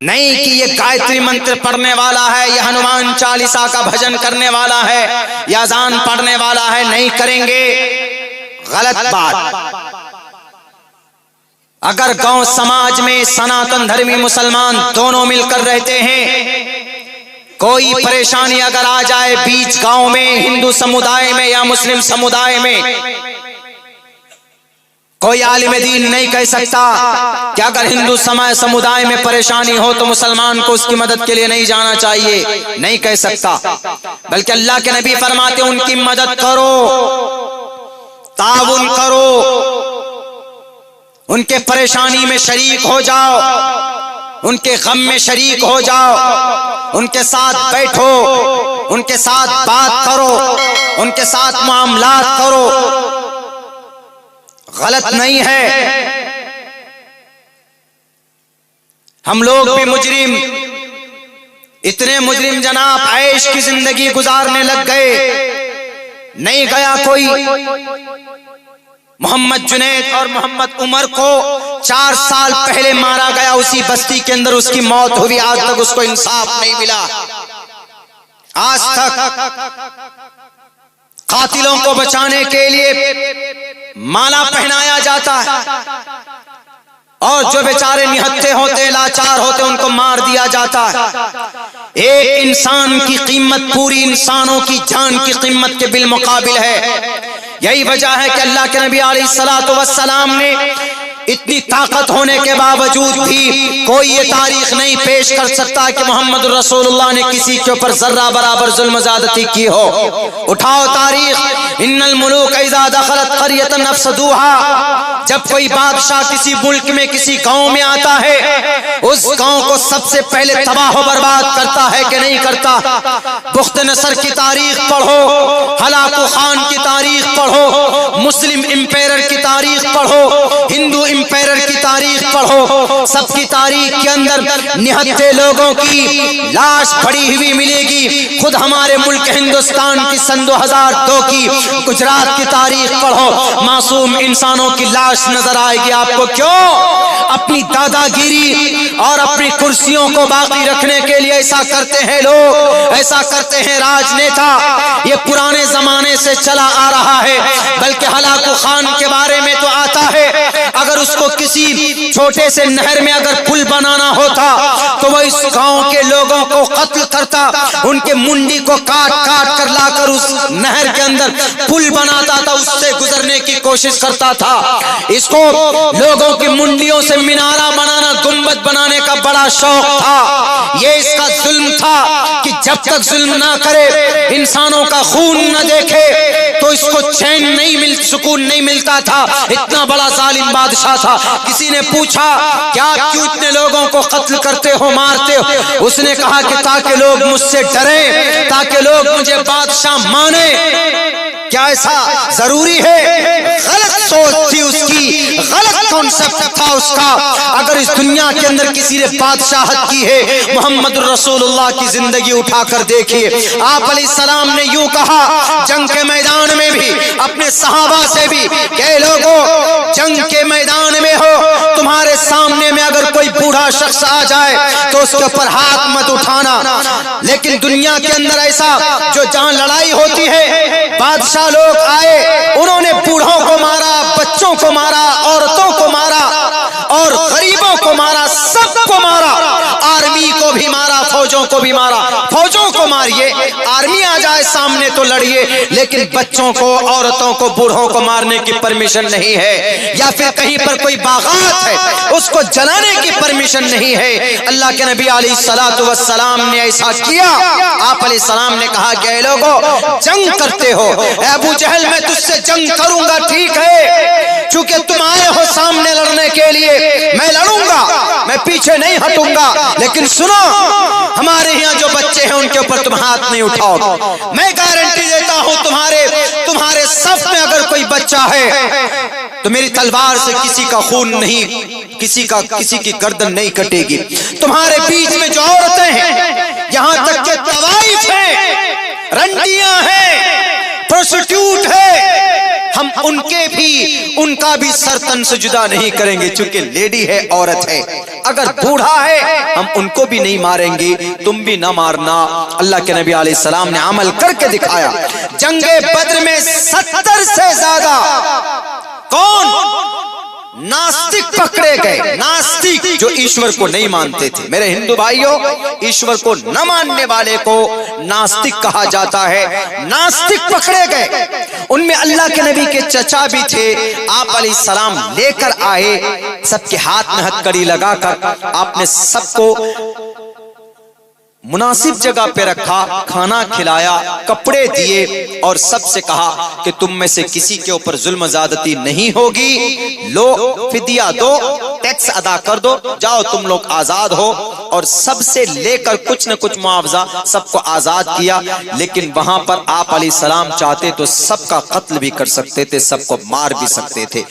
نہیں کہ یہ گایتری منتر پڑھنے والا ہے، یہ ہنومان چالیسا کا بھجن کرنے والا ہے، یا اذان پڑھنے والا ہے، نہیں کریں گے، غلط بات۔ اگر گاؤں سماج میں سناتن دھرمی مسلمان دونوں مل کر رہتے ہیں، کوئی پریشانی اگر آ جائے بیچ گاؤں میں، ہندو سمودائے میں یا مسلم سمودائے میں، کوئی عالم دین نہیں کہہ سکتا کہ اگر ہندو سمودائے میں پریشانی ہو تو مسلمان کو اس کی مدد کے لیے نہیں جانا چاہیے، نہیں کہہ سکتا۔ بلکہ اللہ کے نبی فرماتے ہیں ان کی مدد کرو، تعاون کرو، ان کے پریشانی میں شریک ہو جاؤ، ان کے غم میں شریک ہو جاؤ، ان کے ساتھ بیٹھو، ان کے ساتھ بات کرو، ان کے ساتھ معاملات کرو، غلط نہیں ہے۔ ہم لوگ بھی مجرم، اتنے مجرم جناب عیش کی زندگی گزارنے لگ گئے، نہیں گیا کوئی۔ محمد جنید اور محمد عمر کو 4 سال پہلے مارا گیا، اسی بستی کے اندر اس کی موت ہوئی، آج تک اس کو انصاف نہیں ملا۔ آج تک قاتلوں کو بچانے کے لیے مالا پہنایا جاتا ہے، اور جو بیچارے نہتے ہوتے، لاچار ہوتے، ان کو مار دیا جاتا ہے۔ ایک انسان کی قیمت پوری انسانوں کی جان کی قیمت کے بالمقابل ہے۔ یہی وجہ ہے کہ اللہ کے نبی علیہ الصلوۃ والسلام نے اتنی طاقت ہونے کے باوجود بھی کوئی یہ تاریخ نہیں پیش کر سکتا کہ محمد رسول اللہ نے کسی کے اوپر ذرہ برابر ظلم زیادتی کی ہو۔ اٹھاؤ تاریخ، ان الملوک اذا دخلت قریۃ افسدوها، جب کوئی بادشاہ کسی ملک میں کسی گاؤں میں آتا ہے، اس گاؤں کو سب سے پہلے تباہ و برباد کرتا ہے کہ نہیں کرتا؟ بخت نصر کی تاریخ پڑھو، ہلاکو خان کی تاریخ پڑھو، مسلم امپیرر کی تاریخ پڑھو، ہندو امپیرر کی تاریخ پڑھو، سب کی تاریخ کے اندر نہتے لوگوں کی لاش پڑی ہوئی ملے گی۔ خود ہمارے ملک ہندوستان کی سن 2002 کی گجرات کی تاریخ پڑھو، معصوم انسانوں کی لاش نظر آئے گی آپ کو۔ کیوں؟ اپنی دادا گیری اور اپنی کرسیوں کو باقی رکھنے کے لیے ایسا کرتے ہیں لوگ، ایسا کرتے ہیں راجنیتا۔ یہ پرانے زمانے سے چلا آ رہا ہے۔ بلکہ ہلاکو خان کے بارے میں تو آتا ہے، اگر اس کو کسی چھوٹے سے نہر میں اگر پل بنانا ہوتا تو وہ اس گاؤں کے لوگوں کو قتل کرتا، ان کے منڈی کو کاٹ کاٹ کر لا کر اس نہر کے اندر پل بناتا تھا، اس سے گزرنے کی کوشش کرتا تھا۔ اس کو لوگوں کی منڈیوں سے مینارہ بنانا، گنبد بنانے کا بڑا شوق تھا۔ یہ اس کا ظلم تھا کہ جب تک ظلم نہ کرے، انسانوں کا خون نہ دیکھے تو اس کو چین نہیں سکون نہیں ملتا تھا۔ اتنا بڑا ظالم بادشاہ تھا۔ کسی نے پوچھا کہ آپ کیوں اتنے لوگوں کو قتل کرتے ہو، مارتے ہو؟ اس نے کہا کہ تاکہ لوگ مجھ سے ڈریں، تاکہ لوگ مجھے بادشاہ مانیں۔ کیا ایسا ضروری ہے؟ غلط سوچ تھی اس کی، غلط کانسیپٹ تھا اس کا۔ اگر اس دنیا کے اندر کسی نے بادشاہت کی ہے، محمد رسول اللہ کی زندگی اٹھا کر دیکھیے۔ آپ علیہ السلام نے یوں کہا جنگ کے میدان میں بھی اپنے صحابہ سے بھی کہ لوگوں، جنگ کے میدان میں ہو، تمہارے سامنے میں اگر کوئی بوڑھا شخص آ جائے تو اس کے اوپر ہاتھ مت اٹھانا۔ لیکن دنیا کے اندر ایسا جو جہاں لڑائی ہوتی ہے، بادشاہ لوگ آئے، انہوں نے بوڑھوں کو مارا، بچوں کو مارا، عورتوں کو مارا اور غریبوں کو مارا، سب کو مارا، آرمی کو بھی مارا، فوجوں کو بھی مارا۔ فوجوں کو ماریے، آرمی آ جائے سامنے تو لڑیے، لیکن بچوں کو، عورتوں کو، بوڑھوں کو مارنے کی پرمیشن نہیں ہے۔ یا پھر کہیں پر کوئی باغات ہے، اس کو جلانے کی پرمیشن نہیں ہے۔ اللہ کے نبی علیہ الصلوۃ والسلام نے ایسا کیا۔ آپ علیہ السلام نے کہا کہ اے لوگوں، جنگ کرتے ہو، اے ابو جہل میں تجھ سے جنگ کروں گا، ٹھیک ہے، چونکہ تم آئے ہو سامنے لڑنے کے لیے، میں لڑوں گا، میں پیچھے نہیں ہٹوں گا، لیکن سنو، ہمارے یہاں جو بچے ہیں ان کے اوپر تم ہاتھ نہیں اٹھاؤ گے۔ میں گارنٹی دیتا ہوں تمہارے صف میں اگر کوئی بچہ ہے تو میری تلوار سے کسی کا خون نہیں، کسی کی گردن نہیں کٹے گی۔ تمہارے بیچ میں جو عورتیں ہیں، یہاں تک کہ طوائف ہیں، رنڈیاں ہیں، پروسٹیوٹ ہے، ہم ان کا بھی سر تن سے جدا نہیں کریں گے، چونکہ لیڈی ہے، عورت ہے۔ اگر بوڑھا ہے ہم ان کو بھی نہیں ماریں گے، تم بھی نہ مارنا۔ اللہ کے نبی علیہ السلام نے عمل کر کے دکھایا۔ جنگ بدر میں 70 سے زیادہ کون ناستک پکڑے گئے، ناستک جو ایشور کو نہیں مانتے تھے۔ میرے ہندو بھائیوں، ایشور کو نہ ماننے والے کو ناستک کہا جاتا ہے۔ ناستک پکڑے گئے، ان میں اللہ کے نبی کے چچا بھی تھے۔ آپ علیہ السلام لے کر آئے، سب کے ہاتھ میں ہتھکڑی لگا کر آپ نے سب کو مناسب جگہ پہ رکھا، کھانا کھلایا، کپڑے دیے، اور سب سے کہا کہ تم میں سے کسی کے اوپر ظلم زیادتی نہیں ہوگی، لو فدیہ دو، ٹیکس ادا کر دو، جاؤ تم لوگ آزاد ہو۔ اور سب سے لے کر کچھ نہ کچھ معاوضہ سب کو آزاد کیا۔ لیکن وہاں پر آپ علیہ السلام چاہتے تو سب کا قتل بھی کر سکتے تھے، سب کو مار بھی سکتے تھے۔